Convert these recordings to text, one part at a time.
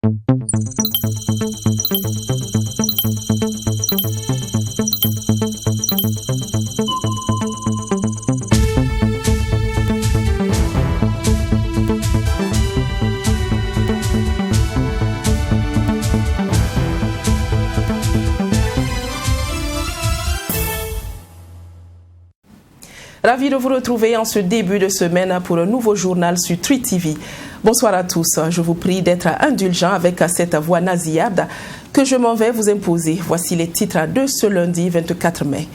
Ravi de vous retrouver en ce début de semaine pour un nouveau journal sur Tri TV. Bonsoir à tous. Je vous prie d'être indulgents avec cette voix nasillarde que je m'en vais vous imposer. Voici les titres de ce lundi 24 mai.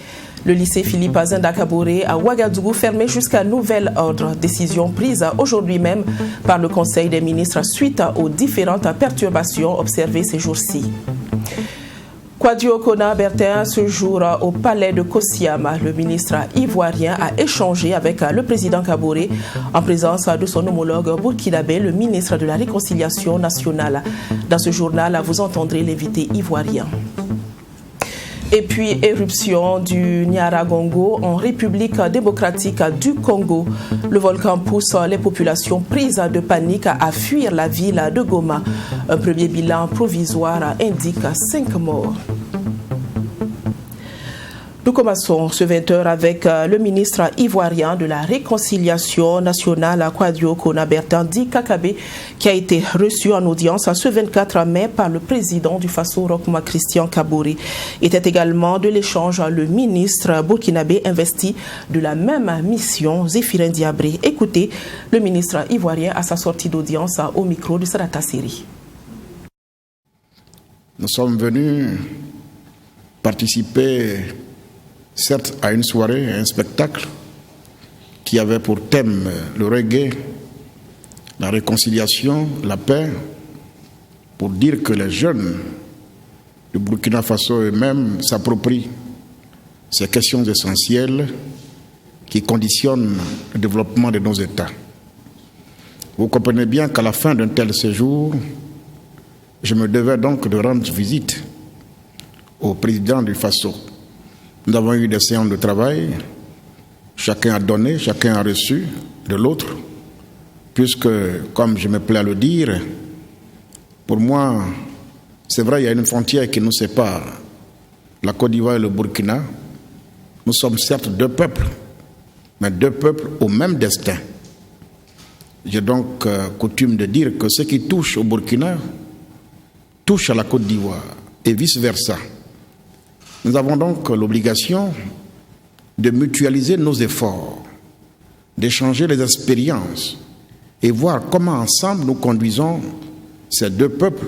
Le lycée Philippe Zenda Kaboré à Ouagadougou fermé jusqu'à nouvel ordre. Décision prise aujourd'hui même par le Conseil des ministres suite aux différentes perturbations observées ces jours-ci. Kwadio Kona Bertin, ce jour au palais de Kosiama, le ministre ivoirien a échangé avec le président Kaboré en présence de son homologue burkinabé, le ministre de la Réconciliation nationale. Dans ce journal, vous entendrez l'invité ivoirien. Et puis, éruption du Nyaragongo en République démocratique du Congo. Le volcan pousse les populations prises de panique à fuir la ville de Goma. Un premier bilan provisoire indique 5 morts. Nous commençons ce 20h avec le ministre ivoirien de la Réconciliation nationale, Kwadio Kona Bertin dit Kakabe, qui a été reçu en audience ce 24 mai par le président du Faso, Roch-Marc Christian Kaboré. Était également de l'échange le ministre burkinabé investi de la même mission, Zéphirin Diabré. Écoutez le ministre ivoirien à sa sortie d'audience au micro de Sarata Seri. Nous sommes venus participer certes à une soirée, à un spectacle qui avait pour thème le reggae, la réconciliation, la paix, pour dire que les jeunes du Burkina Faso eux-mêmes s'approprient ces questions essentielles qui conditionnent le développement de nos États. Vous comprenez bien qu'à la fin d'un tel séjour, je me devais donc de rendre visite au président du Faso. Nous avons eu des séances de travail, chacun a donné, chacun a reçu de l'autre, puisque, comme je me plais à le dire, pour moi, c'est vrai, il y a une frontière qui nous sépare, la Côte d'Ivoire et le Burkina. Nous sommes certes deux peuples, mais deux peuples au même destin. J'ai donc coutume de dire que ce qui touche au Burkina touche à la Côte d'Ivoire et vice-versa. Nous avons donc l'obligation de mutualiser nos efforts, d'échanger les expériences et voir comment ensemble nous conduisons ces deux peuples,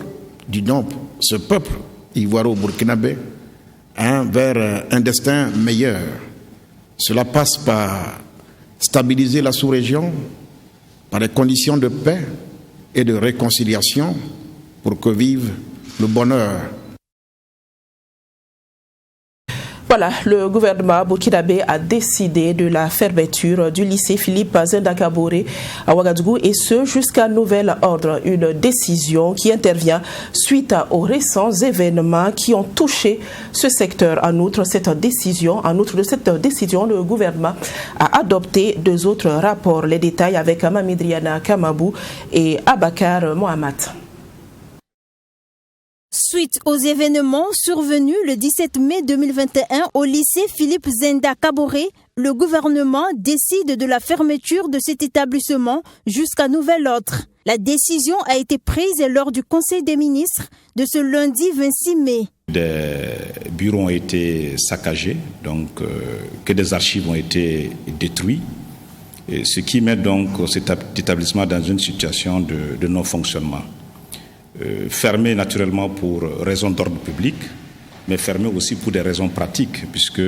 disons ce peuple ivoiro-burkinabé, vers un destin meilleur. Cela passe par stabiliser la sous-région, par des conditions de paix et de réconciliation pour que vive le bonheur. Voilà, le gouvernement burkinabé a décidé de la fermeture du lycée Philippe Zenda Kaboré à Ouagadougou et ce jusqu'à nouvel ordre. Une décision qui intervient suite aux récents événements qui ont touché ce secteur. En outre de cette décision, le gouvernement a adopté 2 autres rapports. Les détails avec Mamidriana Kamabou et Abakar Mohamed. Suite aux événements survenus le 17 mai 2021 au lycée Philippe Zenda Kaboré, le gouvernement décide de la fermeture de cet établissement jusqu'à nouvel ordre. La décision a été prise lors du Conseil des ministres de ce lundi 26 mai. Des bureaux ont été saccagés, donc que des archives ont été détruites, ce qui met donc cet établissement dans une situation de non-fonctionnement. Fermé naturellement pour raisons d'ordre public, mais fermé aussi pour des raisons pratiques, puisque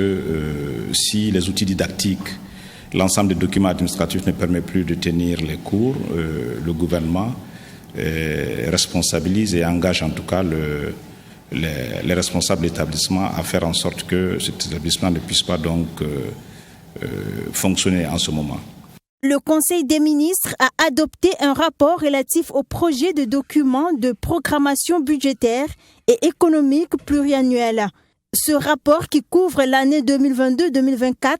si les outils didactiques, l'ensemble des documents administratifs ne permet plus de tenir les cours, le gouvernement responsabilise et engage en tout cas les responsables de l'établissement à faire en sorte que cet établissement ne puisse pas donc fonctionner en ce moment. Le Conseil des ministres a adopté un rapport relatif au projet de document de programmation budgétaire et économique pluriannuel. Ce rapport qui couvre l'année 2022-2024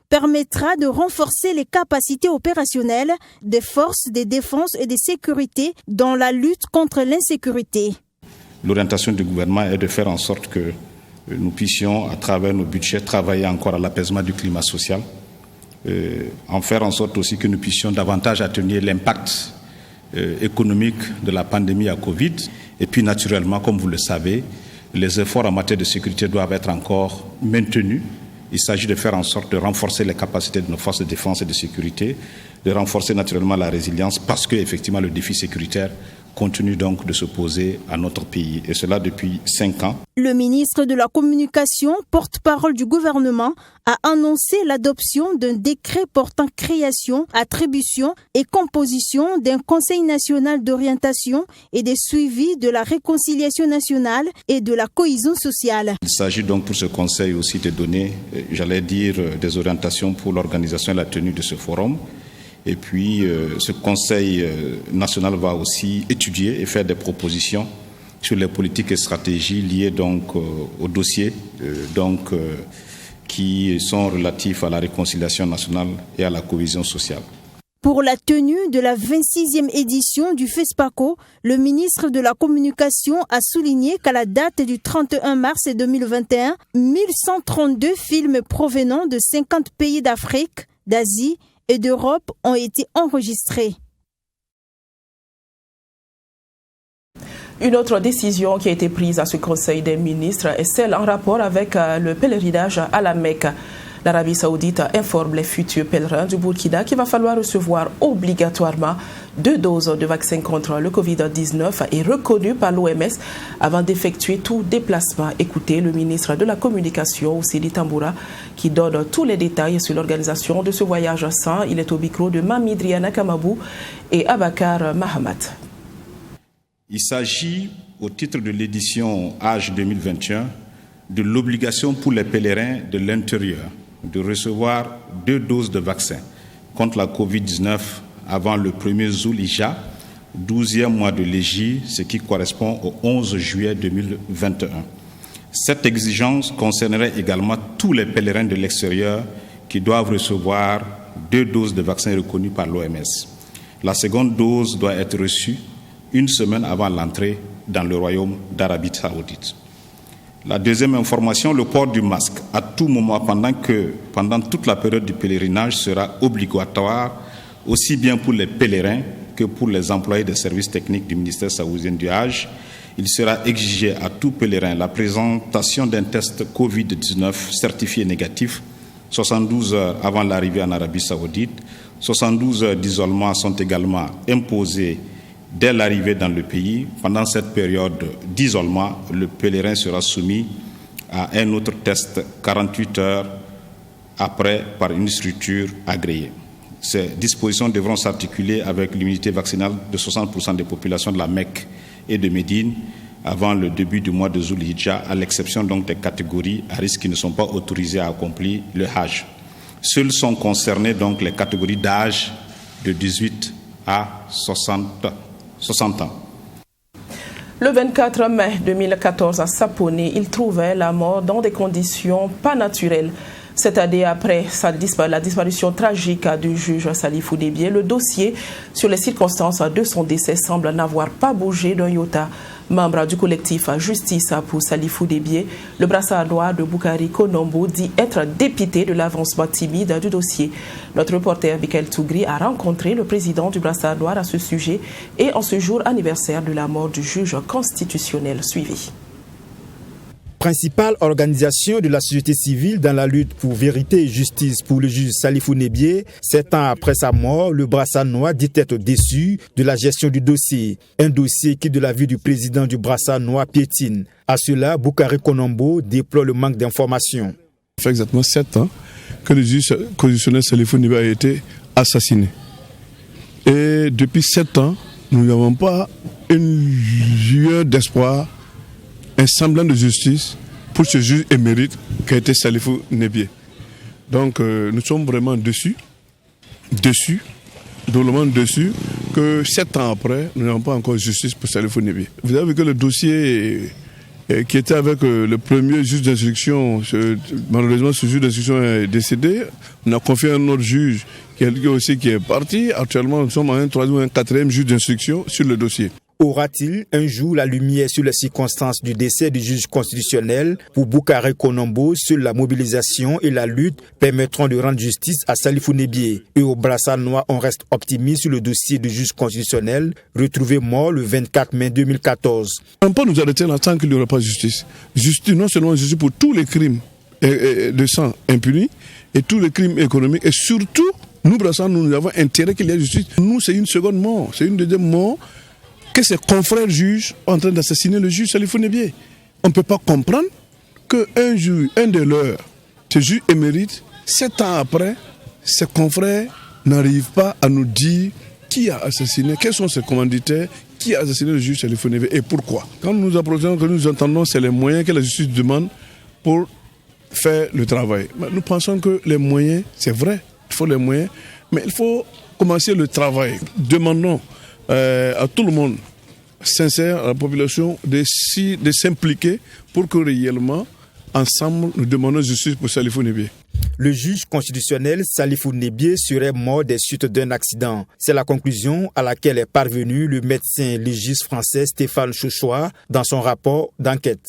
permettra de renforcer les capacités opérationnelles des forces de défense et de sécurité dans la lutte contre l'insécurité. L'orientation du gouvernement est de faire en sorte que nous puissions, à travers nos budgets, travailler encore à l'apaisement du climat social, en faire en sorte aussi que nous puissions davantage atténuer l'impact économique de la pandémie à Covid. Et puis naturellement, comme vous le savez, les efforts en matière de sécurité doivent être encore maintenus. Il s'agit de faire en sorte de renforcer les capacités de nos forces de défense et de sécurité, de renforcer naturellement la résilience parce que effectivement le défi sécuritaire continue donc de se poser à notre pays, et cela depuis 5 ans. Le ministre de la Communication, porte-parole du gouvernement, a annoncé l'adoption d'un décret portant création, attribution et composition d'un Conseil national d'orientation et de suivi de la réconciliation nationale et de la cohésion sociale. Il s'agit donc pour ce Conseil aussi de donner, des orientations pour l'organisation et la tenue de ce forum. Et puis, ce Conseil national va aussi étudier et faire des propositions sur les politiques et stratégies liées donc aux dossiers qui sont relatifs à la réconciliation nationale et à la cohésion sociale. Pour la tenue de la 26e édition du FESPACO, le ministre de la Communication a souligné qu'à la date du 31 mars 2021, 1132 films provenant de 50 pays d'Afrique, d'Asie et d'Europe ont été enregistrés. Une autre décision qui a été prise à ce Conseil des ministres est celle en rapport avec le pèlerinage à la Mecque. L'Arabie Saoudite informe les futurs pèlerins du Burkina qu'il va falloir recevoir obligatoirement 2 doses de vaccin contre le Covid-19 et reconnues par l'OMS avant d'effectuer tout déplacement. Écoutez le ministre de la Communication, Sidi Tamboura, qui donne tous les détails sur l'organisation de ce voyage sain. Il est au micro de Mami Driana Kamabou et Abakar Mahamat. Il s'agit, au titre de l'édition Hajj 2021, de l'obligation pour les pèlerins de l'intérieur de recevoir 2 doses de vaccin contre la Covid-19 avant le 1er Zulhijja, 12e mois de l'Hégire, ce qui correspond au 11 juillet 2021. Cette exigence concernerait également tous les pèlerins de l'extérieur qui doivent recevoir 2 doses de vaccin reconnues par l'OMS. La seconde dose doit être reçue 1 semaine avant l'entrée dans le Royaume d'Arabie Saoudite. La deuxième information, le port du masque à tout moment pendant toute la période du pèlerinage sera obligatoire, aussi bien pour les pèlerins que pour les employés des services techniques du ministère saoudien du Hajj. Il sera exigé à tout pèlerin la présentation d'un test Covid-19 certifié négatif 72 heures avant l'arrivée en Arabie Saoudite. 72 heures d'isolement sont également imposées dès l'arrivée dans le pays. Pendant cette période d'isolement, le pèlerin sera soumis à un autre test 48 heures après par une structure agréée. Ces dispositions devront s'articuler avec l'immunité vaccinale de 60% des populations de la Mecque et de Médine avant le début du mois de Zulhijja, à l'exception donc des catégories à risque qui ne sont pas autorisées à accomplir le Hajj. Seules sont concernées donc les catégories d'âge de 18 à 60 ans. Le 24 mai 2014 à Sapone, il trouvait la mort dans des conditions pas naturelles. Cette année, après la disparition tragique du juge Salifou Débié, le dossier sur les circonstances de son décès semble n'avoir pas bougé d'un iota. Membre du collectif Justice pour Salifou Débié, le brassard noir de Boukari Konombo dit être dépité de l'avancement timide du dossier. Notre reporter Michael Tougri a rencontré le président du brassard noir à ce sujet et en ce jour anniversaire de la mort du juge constitutionnel suivi. Principale organisation de la société civile dans la lutte pour vérité et justice pour le juge Salifou Débié, 7 ans après sa mort, le brassard noir dit être déçu de la gestion du dossier. Un dossier qui, de l'avis du président du brassard noir, piétine. À cela, Boukari Konombo déplore le manque d'informations. Ça fait exactement 7 ans que le juge constitutionnel Salifou Débié a été assassiné. Et depuis 7 ans, nous n'avons pas une lueur d'espoir, un semblant de justice pour ce juge émérite qui a été Salifou Débié. Donc nous sommes vraiment drôlement déçus que 7 ans après, nous n'avons pas encore justice pour Salifou Débié. Vous avez vu que le dossier qui était avec le premier juge d'instruction. Malheureusement, ce juge d'instruction est décédé. On a confié un autre juge qui est parti. Actuellement, nous sommes à un troisième ou un quatrième juge d'instruction sur le dossier. Aura-t-il un jour la lumière sur les circonstances du décès du juge constitutionnel? Pour Boukaré Konombo, seule la mobilisation et la lutte permettront de rendre justice à Salifou Nebié. Et au Brassard Noir, on reste optimiste sur le dossier du juge constitutionnel, retrouvé mort le 24 mai 2014. On ne peut pas nous arrêter là tant qu'il n'y aura pas de justice. Justice, non seulement justice pour tous les crimes de sang impunis et tous les crimes économiques. Et surtout, nous, Brassard, nous avons intérêt qu'il y ait justice. Nous, c'est une seconde mort, c'est une deuxième mort. Que ses confrères juges sont en train d'assassiner le juge Salifou Nebié. On ne peut pas comprendre qu'un juge, un de leurs, ce juge émérite, 7 ans après, ses confrères n'arrivent pas à nous dire qui a assassiné, quels sont ses commanditaires, qui a assassiné le juge Salifou Nebié et pourquoi. Quand nous nous approchons, que nous entendons, c'est les moyens que la justice demande pour faire le travail. Mais nous pensons que les moyens, c'est vrai, il faut les moyens, mais il faut commencer le travail. Demandons à tout le monde sincère, à la population, de s'impliquer pour que réellement, ensemble, nous demandons justice pour Salifou Nebié. Le juge constitutionnel Salifou Nebié serait mort des suites d'un accident. C'est la conclusion à laquelle est parvenu le médecin légiste français Stéphane Chouchoua dans son rapport d'enquête.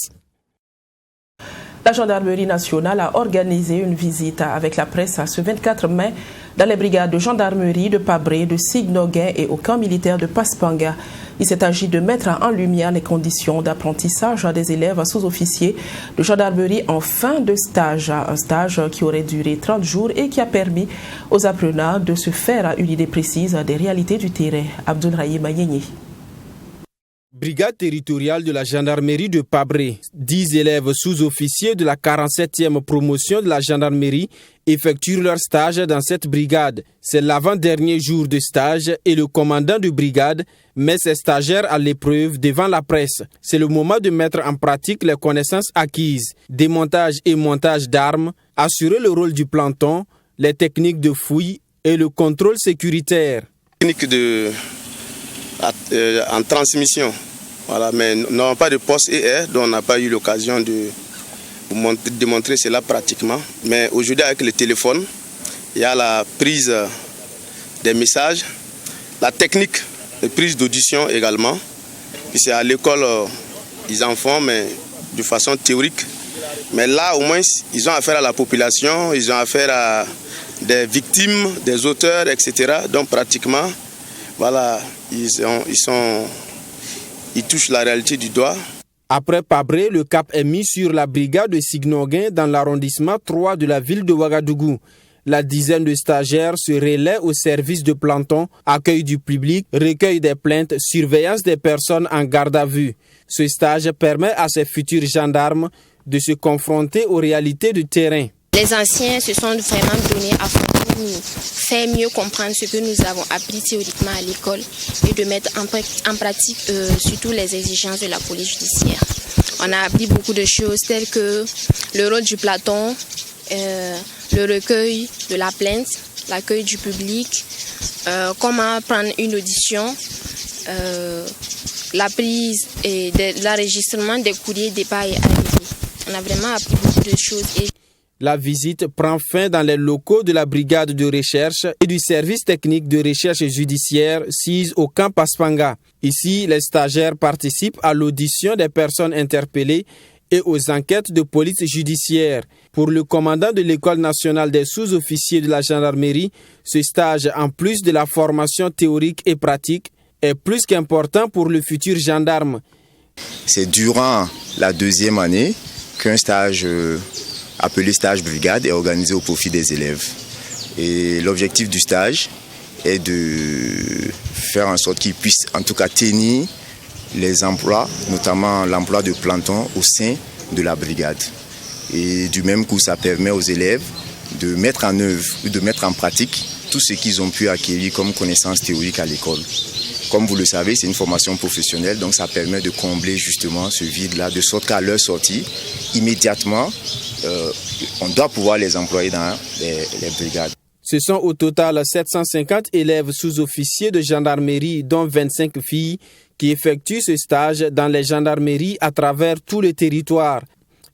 La gendarmerie nationale a organisé une visite avec la presse ce 24 mai dans les brigades de gendarmerie de Pabré, de Signoguin et au camp militaire de Paspanga. Il s'est agi de mettre en lumière les conditions d'apprentissage des élèves sous-officiers de gendarmerie en fin de stage. Un stage qui aurait duré 30 jours et qui a permis aux apprenants de se faire une idée précise des réalités du terrain. Abdoulaye Mayeni. Brigade territoriale de la gendarmerie de Pabré. 10 élèves sous-officiers de la 47e promotion de la gendarmerie effectuent leur stage dans cette brigade. C'est l'avant-dernier jour de stage et le commandant de brigade met ses stagiaires à l'épreuve devant la presse. C'est le moment de mettre en pratique les connaissances acquises. Démontage et montage d'armes, assurer le rôle du planton, les techniques de fouille et le contrôle sécuritaire. Technique en transmission, voilà, mais nous n'avons pas de poste ER, donc on n'a pas eu l'occasion de démontrer cela pratiquement. Mais aujourd'hui avec le téléphone, il y a la prise des messages, la technique de prise d'audition également. Puis c'est à l'école, ils en font, mais de façon théorique. Mais là au moins, ils ont affaire à la population, ils ont affaire à des victimes, des auteurs, etc. Donc pratiquement, voilà, ils touchent la réalité du doigt. Après Pabré, le cap est mis sur la brigade de Signoguin dans l'arrondissement 3 de la ville de Ouagadougou. La dizaine de stagiaires se relaient au service de planton, accueil du public, recueil des plaintes, surveillance des personnes en garde à vue. Ce stage permet à ces futurs gendarmes de se confronter aux réalités du terrain. Les anciens se sont vraiment donnés à fond pour nous faire mieux comprendre ce que nous avons appris théoriquement à l'école et de mettre en pratique surtout les exigences de la police judiciaire. On a appris beaucoup de choses telles que le rôle du planton, le recueil de la plainte, l'accueil du public, comment prendre une audition, la prise et l'enregistrement des courriers départ et arrivée. On a vraiment appris beaucoup de choses. La visite prend fin dans les locaux de la brigade de recherche et du service technique de recherche judiciaire SIS au camp Paspanga. Ici, les stagiaires participent à l'audition des personnes interpellées et aux enquêtes de police judiciaire. Pour le commandant de l'École nationale des sous-officiers de la gendarmerie, ce stage, en plus de la formation théorique et pratique, est plus qu'important pour le futur gendarme. C'est durant la deuxième année qu'un stage appelé stage brigade est organisé au profit des élèves. Et l'objectif du stage est de faire en sorte qu'ils puissent en tout cas tenir les emplois, notamment l'emploi de planton au sein de la brigade. Et du même coup, ça permet aux élèves de mettre en œuvre ou de mettre en pratique tout ce qu'ils ont pu acquérir comme connaissances théoriques à l'école. Comme vous le savez, c'est une formation professionnelle, donc ça permet de combler justement ce vide-là, de sorte qu'à leur sortie, immédiatement, on doit pouvoir les employer dans les brigades. Ce sont au total 750 élèves sous-officiers de gendarmerie, dont 25 filles, qui effectuent ce stage dans les gendarmeries à travers tout le territoire.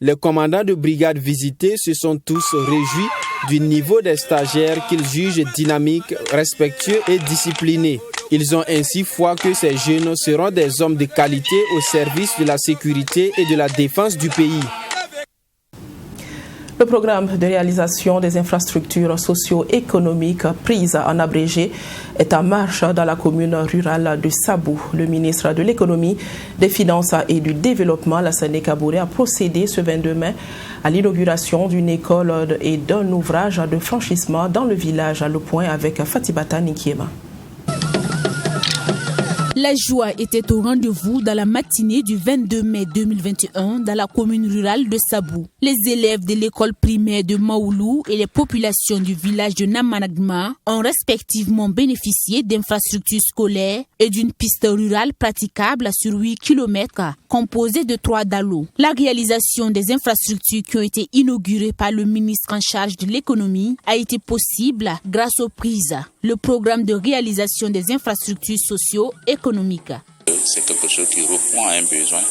Les commandants de brigade visités se sont tous réjouis du niveau des stagiaires qu'ils jugent dynamiques, respectueux et disciplinés. Ils ont ainsi foi que ces jeunes seront des hommes de qualité au service de la sécurité et de la défense du pays. Le programme de réalisation des infrastructures socio-économiques prises en abrégé est en marche dans la commune rurale de Sabou. Le ministre de l'économie, des finances et du développement, Lassane Kabouré, a procédé ce 22 mai à l'inauguration d'une école et d'un ouvrage de franchissement dans le village Le Point avec Fatibata Nikiema. La joie était au rendez-vous dans la matinée du 22 mai 2021 dans la commune rurale de Sabou. Les élèves de l'école primaire de Maoulou et les populations du village de Namanagma ont respectivement bénéficié d'infrastructures scolaires et d'une piste rurale praticable sur 8 km composée de 3 dallos. La réalisation des infrastructures qui ont été inaugurées par le ministre en charge de l'économie a été possible grâce aux prises. Le programme de réalisation des infrastructures socio-économiques. C'est quelque chose qui répond à un besoin.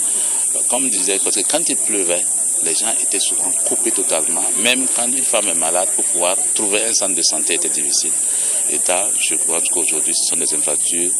Comme je disais, parce que quand il pleuvait, les gens étaient souvent coupés totalement. Même quand une femme est malade, pour pouvoir trouver un centre de santé était difficile. Et là, je pense qu'aujourd'hui, ce sont des infrastructures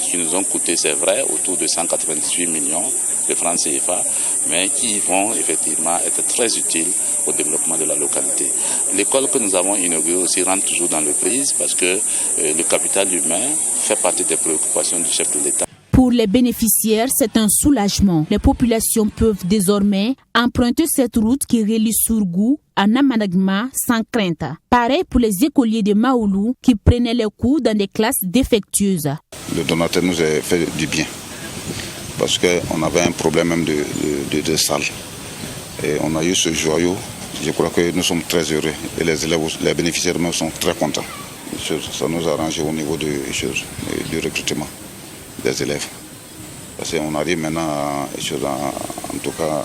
qui nous ont coûté, c'est vrai, autour de 198 millions de francs CFA, mais qui vont effectivement être très utiles au développement de la localité. L'école que nous avons inaugurée aussi rentre toujours dans le prise parce que le capital humain fait partie des préoccupations du chef de l'État. Pour les bénéficiaires, c'est un soulagement. Les populations peuvent désormais emprunter cette route qui relie Sourgou à Namanagma sans crainte. Pareil pour les écoliers de Maoulou qui prenaient les cours dans des classes défectueuses. Le donateur nous a fait du bien parce qu'on avait un problème même de salle. Et on a eu ce joyau. Je crois que nous sommes très heureux et les élèves, les bénéficiaires même sont très contents. Ça nous a arrangé au niveau du recrutement des élèves. Parce qu'on arrive maintenant en tout cas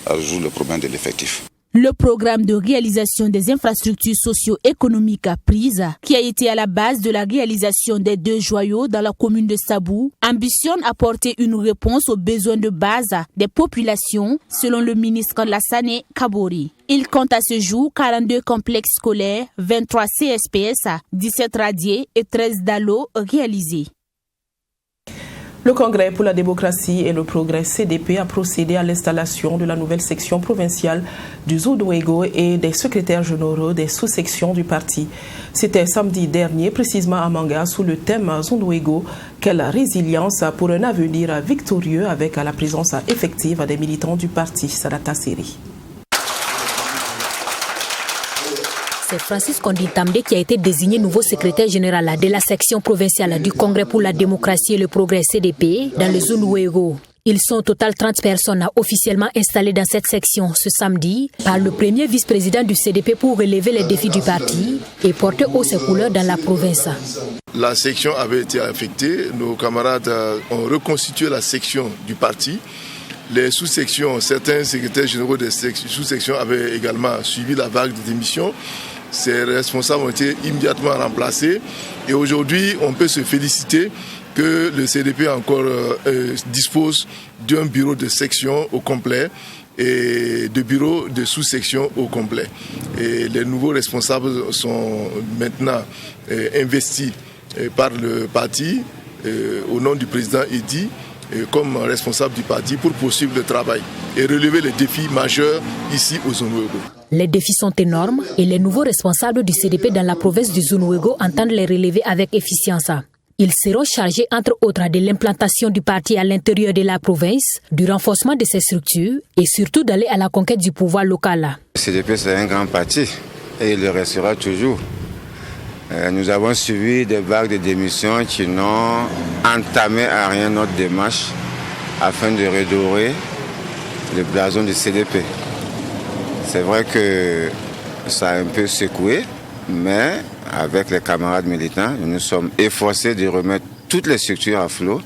à résoudre le problème de l'effectif. Le programme de réalisation des infrastructures socio-économiques prises, qui a été à la base de la réalisation des 2 joyaux dans la commune de Sabou, ambitionne apporter une réponse aux besoins de base des populations, selon le ministre Lassane Kabouré. Il compte à ce jour 42 complexes scolaires, 23 CSPS, 17 radiers et 13 dallos réalisés. Le Congrès pour la démocratie et le progrès CDP a procédé à l'installation de la nouvelle section provinciale du Zunwego et des secrétaires généraux des sous-sections du parti. C'était samedi dernier, précisément à Manga, sous le thème Zunwego, quelle résilience pour un avenir victorieux avec la présence effective des militants du parti. Sarata Seri. C'est Francis Konditamde qui a été désigné nouveau secrétaire général de la section provinciale du Congrès pour la démocratie et le progrès CDP dans le Zunwego. Ils sont au total 30 personnes officiellement installées dans cette section ce samedi par le premier vice-président du CDP pour relever les défis du parti et porter haut ses couleurs dans la province. La section avait été affectée, nos camarades ont reconstitué la section du parti. Les sous-sections, certains secrétaires généraux des sous-sections avaient également suivi la vague de démission. Ces responsables ont été immédiatement remplacés et aujourd'hui on peut se féliciter que le CDP encore dispose d'un bureau de section au complet et de bureaux de sous-section au complet. Et les nouveaux responsables sont maintenant investis par le parti au nom du président Idi comme responsable du parti pour poursuivre le travail et relever les défis majeurs ici au Zunwego. Les défis sont énormes et les nouveaux responsables du CDP dans la province du Zunwego entendent les relever avec efficience. Ils seront chargés entre autres de l'implantation du parti à l'intérieur de la province, du renforcement de ses structures et surtout d'aller à la conquête du pouvoir local. Le CDP c'est un grand parti et il le restera toujours. Nous avons suivi des vagues de démission qui n'ont entamé à rien notre démarche afin de redorer le blason du CDP. C'est vrai que ça a un peu secoué, mais avec les camarades militants, nous nous sommes efforcés de remettre toutes les structures à flot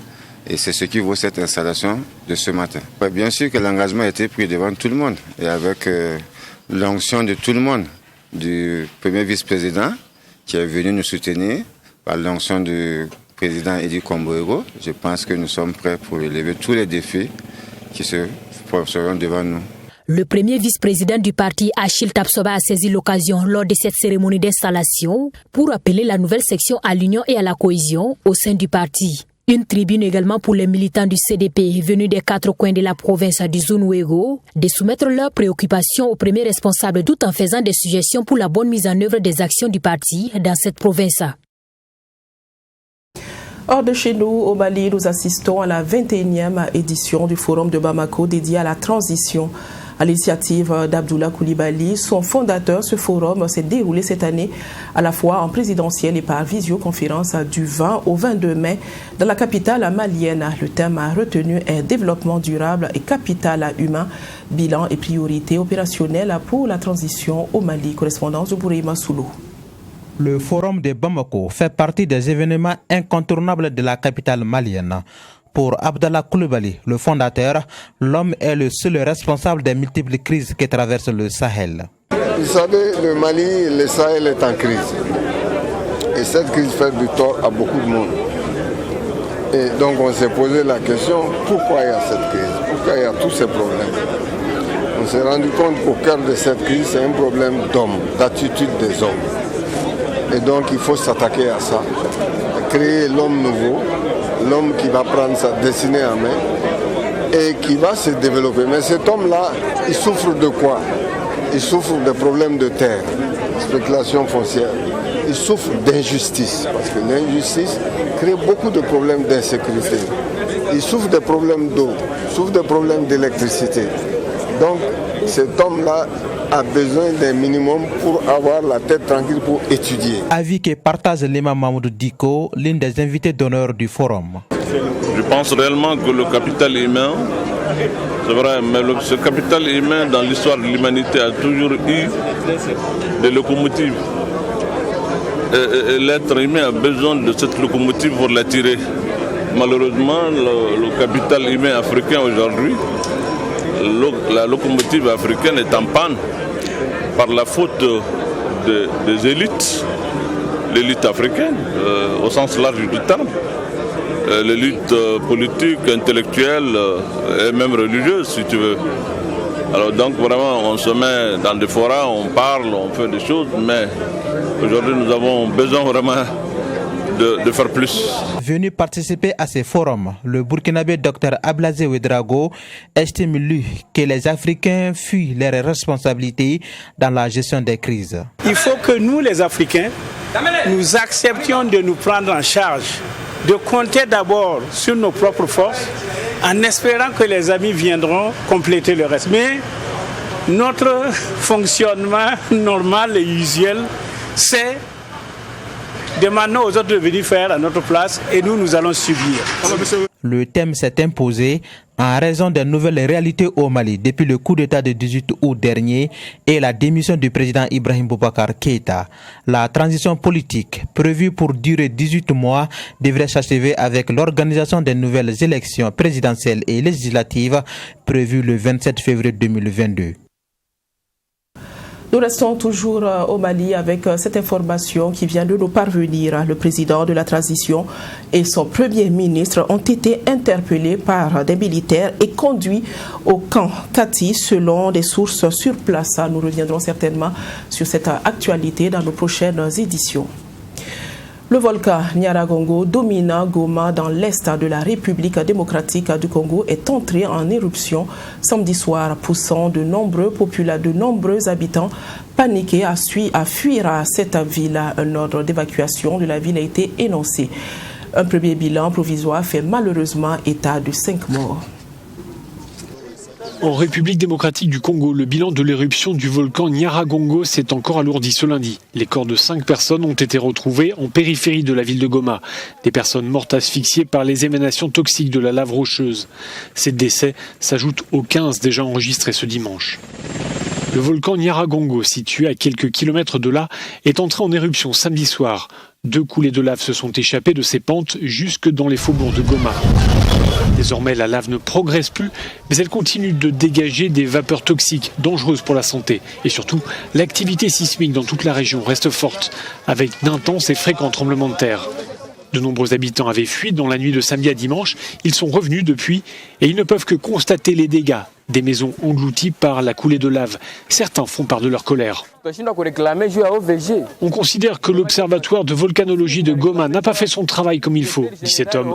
et c'est ce qui vaut cette installation de ce matin. Bien sûr que l'engagement a été pris devant tout le monde et avec l'onction de tout le monde, du premier vice-président qui est venu nous soutenir par l'onction du président Edi Komboero. Je pense que nous sommes prêts pour relever tous les défis qui seront devant nous. Le premier vice-président du parti, Achille Tapsoba, a saisi l'occasion lors de cette cérémonie d'installation pour appeler la nouvelle section à l'union et à la cohésion au sein du parti. Une tribune également pour les militants du CDP venus des 4 coins de la province du Zunwego de soumettre leurs préoccupations au premier responsable tout en faisant des suggestions pour la bonne mise en œuvre des actions du parti dans cette province. Hors de chez nous, au Mali, nous assistons à la 21e édition du Forum de Bamako dédié à la transition. À l'initiative d'Abdoulaye Coulibaly, son fondateur, ce forum s'est déroulé cette année à la fois en présidentielle et par visioconférence du 20 au 22 mai dans la capitale malienne. Le thème retenu est développement durable et capital humain, bilan et priorités opérationnelles pour la transition au Mali. Correspondance de Bourima Soulou. Le Forum de Bamako fait partie des événements incontournables de la capitale malienne. Pour Abdallah Coulibaly, le fondateur, l'homme est le seul responsable des multiples crises qui traversent le Sahel. Vous savez, le Mali, le Sahel est en crise. Et cette crise fait du tort à beaucoup de monde. Et donc on s'est posé la question, pourquoi il y a cette crise? Pourquoi il y a tous ces problèmes? On s'est rendu compte qu'au cœur de cette crise, c'est un problème d'hommes, d'attitude des hommes. Et donc il faut s'attaquer à ça. Créer l'homme nouveau, l'homme qui va prendre sa destinée en main et qui va se développer. Mais cet homme-là, il souffre de quoi? Il souffre de problèmes de terre, spéculation foncière. Il souffre d'injustice, parce que l'injustice crée beaucoup de problèmes d'insécurité. Il souffre des problèmes d'eau, il souffre des problèmes d'électricité. Donc cet homme-là a besoin d'un minimum pour avoir la tête tranquille pour étudier. Avis que partage l'imam Mamoudou Diko, l'une des invités d'honneur du forum. Je pense réellement que le capital humain, c'est vrai, mais ce capital humain dans l'histoire de l'humanité a toujours eu des locomotives. Et l'être humain a besoin de cette locomotive pour l'attirer. Malheureusement, le capital humain africain aujourd'hui, la locomotive africaine est en panne par la faute des élites, l'élite africaine, au sens large du terme, l'élite politique, intellectuelle et même religieuse, si tu veux. Alors donc vraiment, on se met dans des forats, on parle, on fait des choses, mais aujourd'hui nous avons besoin vraiment de faire plus. Venu participer à ces forums, le Burkinabé Dr Ablaze Ouedraogo estime lui que les Africains fuient leurs responsabilités dans la gestion des crises. Il faut que nous les Africains, nous acceptions de nous prendre en charge, de compter d'abord sur nos propres forces, en espérant que les amis viendront compléter le reste. Mais notre fonctionnement normal et usuel, c'est demander aux autres de venir faire à notre place et nous allons subir. Le thème s'est imposé en raison des nouvelles réalités au Mali depuis le coup d'État de 18 août dernier et la démission du président Ibrahim Boubacar Keïta. La transition politique prévue pour durer 18 mois devrait s'achever avec l'organisation des nouvelles élections présidentielles et législatives prévues le 27 février 2022. Nous restons toujours au Mali avec cette information qui vient de nous parvenir. Le président de la transition et son premier ministre ont été interpellés par des militaires et conduits au camp Kati selon des sources sur place. Nous reviendrons certainement sur cette actualité dans nos prochaines éditions. Le volcan Nyiragongo, dominant Goma dans l'est de la République démocratique du Congo, est entré en éruption samedi soir, poussant de nombreux habitants paniqués à fuir à cette ville. Un ordre d'évacuation de la ville a été énoncé. Un premier bilan provisoire fait malheureusement état de 5 morts. En République démocratique du Congo, le bilan de l'éruption du volcan Nyiragongo s'est encore alourdi ce lundi. Les corps de 5 personnes ont été retrouvés en périphérie de la ville de Goma. Des personnes mortes asphyxiées par les émanations toxiques de la lave rocheuse. Ces décès s'ajoutent aux 15 déjà enregistrés ce dimanche. Le volcan Nyiragongo, situé à quelques kilomètres de là, est entré en éruption samedi soir. 2 coulées de lave se sont échappées de ses pentes jusque dans les faubourgs de Goma. Désormais, la lave ne progresse plus, mais elle continue de dégager des vapeurs toxiques, dangereuses pour la santé. Et surtout, l'activité sismique dans toute la région reste forte, avec d'intenses et fréquents tremblements de terre. De nombreux habitants avaient fui dans la nuit de samedi à dimanche. Ils sont revenus depuis et ils ne peuvent que constater les dégâts. Des maisons englouties par la coulée de lave. Certains font part de leur colère. On considère que l'Observatoire de volcanologie de Goma n'a pas fait son travail comme il faut, dit cet homme.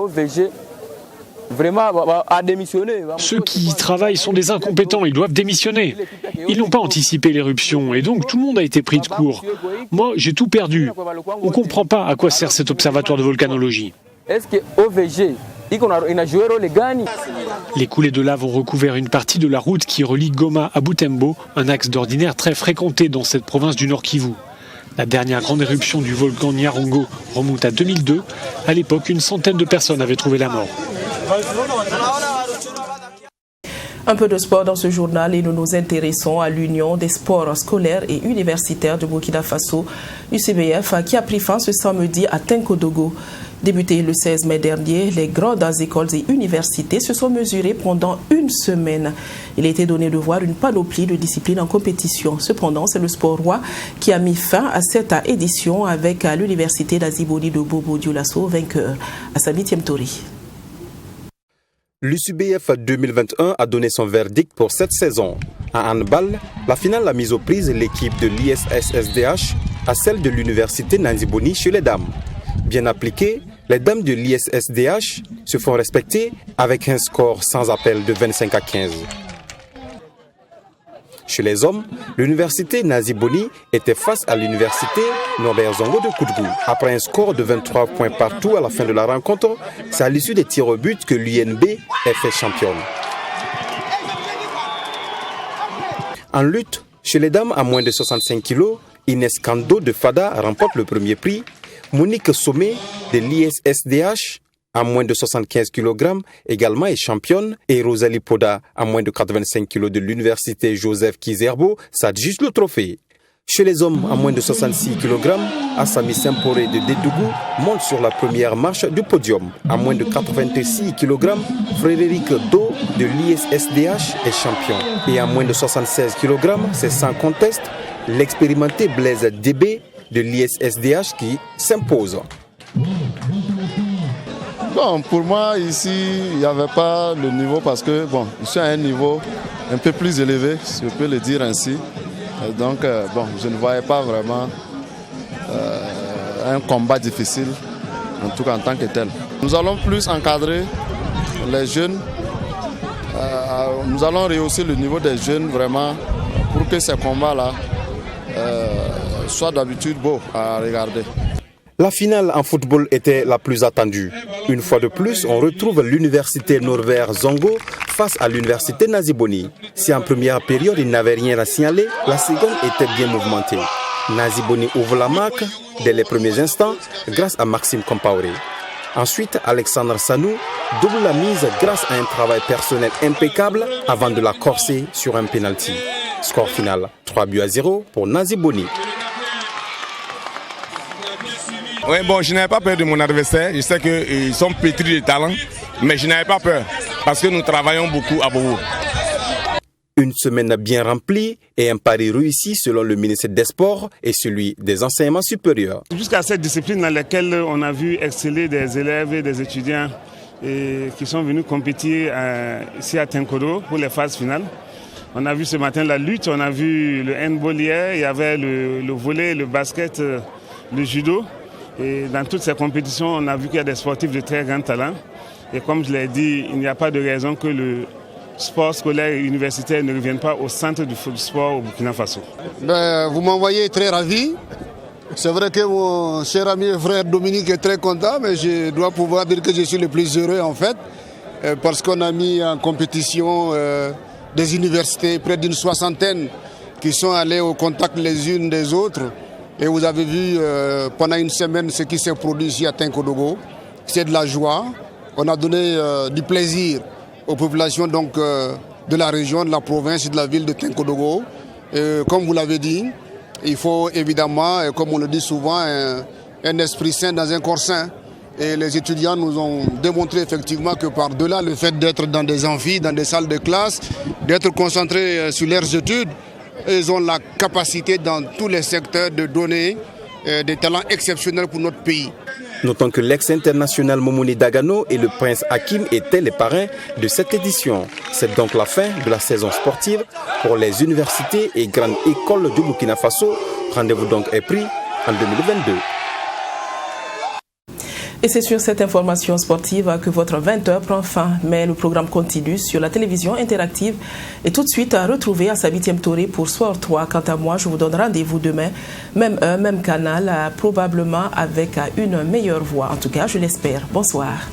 Ceux qui y travaillent sont des incompétents, ils doivent démissionner. Ils n'ont pas anticipé l'éruption et donc tout le monde a été pris de court. Moi, j'ai tout perdu. On ne comprend pas à quoi sert cet observatoire de volcanologie. Les coulées de lave ont recouvert une partie de la route qui relie Goma à Butembo, un axe d'ordinaire très fréquenté dans cette province du Nord Kivu. La dernière grande éruption du volcan Nyiragongo remonte à 2002. À l'époque, une centaine de personnes avaient trouvé la mort. Un peu de sport dans ce journal et nous nous intéressons à l'Union des sports scolaires et universitaires de Burkina Faso, UCBF, qui a pris fin ce samedi à Tinkodogo. Débuté le 16 mai dernier, les grandes écoles et universités se sont mesurées pendant une semaine. Il a été donné de voir une panoplie de disciplines en compétition. Cependant, c'est le sport roi qui a mis fin à cette édition avec l'université d'Aziboli de Bobo Dioulasso, vainqueur. Assami Tiemtori. L'UCBF 2021 a donné son verdict pour cette saison. À handball, la finale a mis aux prises l'équipe de l'ISSSDH à celle de l'université Nanziboni chez les dames. Bien appliquées, les dames de l'ISSDH se font respecter avec un score sans appel de 25 à 15. Chez les hommes, l'université Naziboni était face à l'université Norbert Zongo de Koutgou. Après un score de 23 points partout à la fin de la rencontre, c'est à l'issue des tirs au but que l'UNB est fait championne. En lutte, chez les dames à moins de 65 kg, Inès Kando de Fada remporte le premier prix. Monique Sommet de l'ISSDH à moins de 75 kg également est championne et Rosalie Poda à moins de 85 kg de l'université Joseph Kizerbo s'adjuge le trophée. Chez les hommes à moins de 66 kg, Assami Semporé de Dédougou monte sur la première marche du podium. À moins de 86 kg, Frédéric Do de l'ISSDH est champion. Et à moins de 76 kg, c'est sans conteste l'expérimenté Blaise Débé de l'ISSDH qui s'impose. Bon, pour moi, ici, il n'y avait pas le niveau parce que, bon, je suis à un niveau un peu plus élevé, si je peux le dire ainsi. Et donc, je ne voyais pas vraiment un combat difficile, en tout cas en tant que tel. Nous allons plus encadrer les jeunes. Nous allons rehausser le niveau des jeunes vraiment pour que ces combats-là soient d'habitude beaux à regarder. La finale en football était la plus attendue. Une fois de plus, on retrouve l'université Norbert Zongo face à l'université Naziboni. Si en première période il n'avait rien à signaler, la seconde était bien mouvementée. Naziboni ouvre la marque dès les premiers instants grâce à Maxime Compaoré. Ensuite, Alexandre Sanou double la mise grâce à un travail personnel impeccable avant de la corser sur un penalty. Score final 3-0 pour Naziboni. Oui, bon, je n'avais pas peur de mon adversaire. Je sais qu'ils sont pétris de talent, mais je n'avais pas peur parce que nous travaillons beaucoup à Bobo. Une semaine bien remplie et un pari réussi selon le ministère des Sports et celui des enseignements supérieurs. Jusqu'à cette discipline dans laquelle on a vu exceller des élèves et des étudiants qui sont venus compétir ici à Tinkodo pour les phases finales. On a vu ce matin la lutte, on a vu le handball hier, il y avait le volley, le basket, le judo. Et dans toutes ces compétitions, on a vu qu'il y a des sportifs de très grand talent. Et comme je l'ai dit, il n'y a pas de raison que le sport scolaire et universitaire ne revienne pas au centre du sport au Burkina Faso. Vous m'envoyez très ravi. C'est vrai que mon cher ami et frère Dominique est très content, mais je dois pouvoir dire que je suis le plus heureux en fait, parce qu'on a mis en compétition des universités, près d'une soixantaine, qui sont allées au contact les unes des autres. Et vous avez vu pendant une semaine ce qui s'est produit ici à Tinkodogo. C'est de la joie. On a donné du plaisir aux populations donc, de la région, de la province et de la ville de Tinkodogo. Comme vous l'avez dit, il faut évidemment, comme on le dit souvent, un esprit sain dans un corps sain. Et les étudiants nous ont démontré effectivement que par-delà le fait d'être dans des amphis, dans des salles de classe, d'être concentrés sur leurs études, ils ont la capacité dans tous les secteurs de donner des talents exceptionnels pour notre pays. Notons que l'ex-international Momoni Dagano et le prince Hakim étaient les parrains de cette édition. C'est donc la fin de la saison sportive pour les universités et grandes écoles du Burkina Faso. Rendez-vous donc est pris en 2022. Et c'est sur cette information sportive que votre 20h prend fin. Mais le programme continue sur la télévision interactive. Et tout de suite à retrouver à sa 8e tournée pour Soir 3. Quant à moi, je vous donne rendez-vous demain. Même heure, même canal, probablement avec une meilleure voix. En tout cas, je l'espère. Bonsoir.